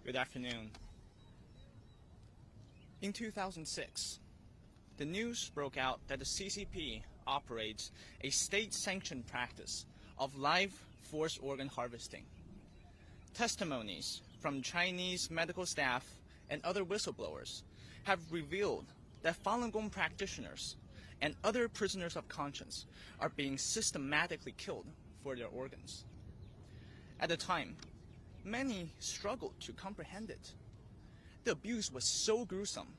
Good afternoon. In 2006, the news broke out that the CCP operates a state-sanctioned practice of live forced organ harvesting. Testimonies from Chinese medical staff and other whistleblowers have revealed that Falun Gong practitioners and other prisoners of conscience are being systematically killed for their organs. At the time, many struggled to comprehend it. The abuse was so gruesome,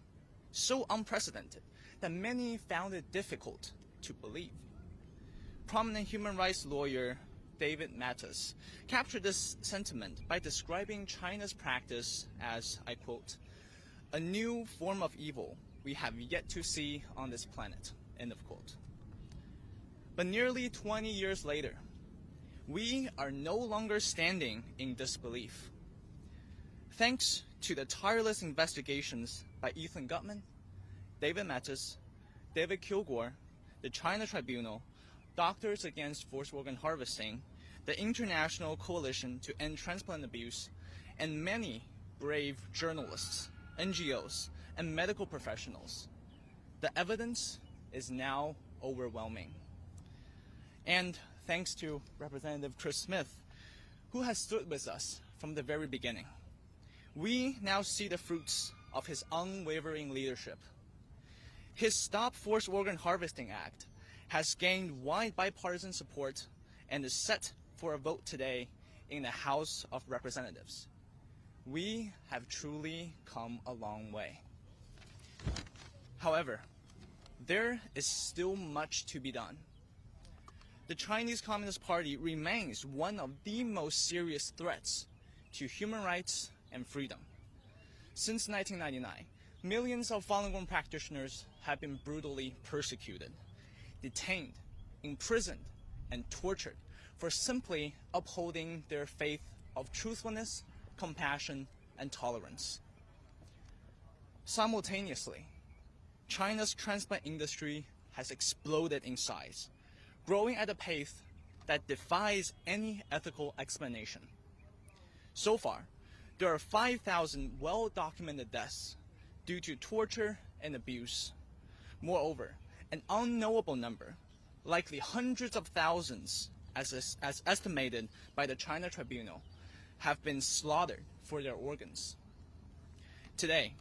so unprecedented, that many found it difficult to believe. Prominent human rights lawyer David Matas captured this sentiment by describing China's practice as, I quote, "a new form of evil we have yet to see on this planet," end of quote. But nearly 20 years later, we are no longer standing in disbelief. Thanks to the tireless investigations by Ethan Gutman, David Matas, David Kilgore, the China Tribunal, Doctors Against Forced Organ Harvesting, the International Coalition to End Transplant Abuse, and many brave journalists, NGOs, and medical professionals, the evidence is now overwhelming. And thanks to Representative Chris Smith, who has stood with us from the very beginning, we now see the fruits of his unwavering leadership. His Stop Forced Organ Harvesting Act has gained wide bipartisan support and is set for a vote today in the House of Representatives. We have truly come a long way. However, there is still much to be done. The Chinese Communist Party remains one of the most serious threats to human rights and freedom. Since 1999, millions of Falun Gong practitioners have been brutally persecuted, detained, imprisoned, and tortured for simply upholding their faith of truthfulness, compassion, and tolerance. Simultaneously, China's transplant industry has exploded in size, growing at a pace that defies any ethical explanation. So far, there are 5,000 well-documented deaths due to torture and abuse. Moreover, an unknowable number, likely hundreds of thousands as estimated by the China Tribunal, have been slaughtered for their organs. Today,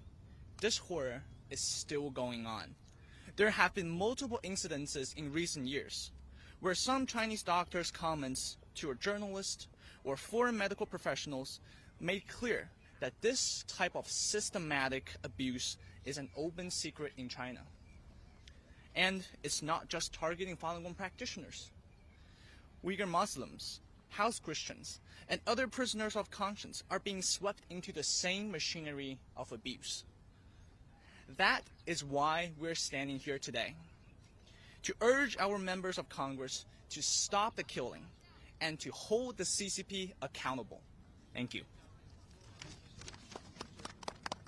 this horror is still going on. There have been multiple incidences in recent years where some Chinese doctors' comments to a journalist or foreign medical professionals made clear that this type of systematic abuse is an open secret in China. And it's not just targeting Falun Gong practitioners. Uyghur Muslims, house Christians, and other prisoners of conscience are being swept into the same machinery of abuse. That is why we're standing here today, to urge our members of Congress to stop the killing and to hold the CCP accountable. Thank you.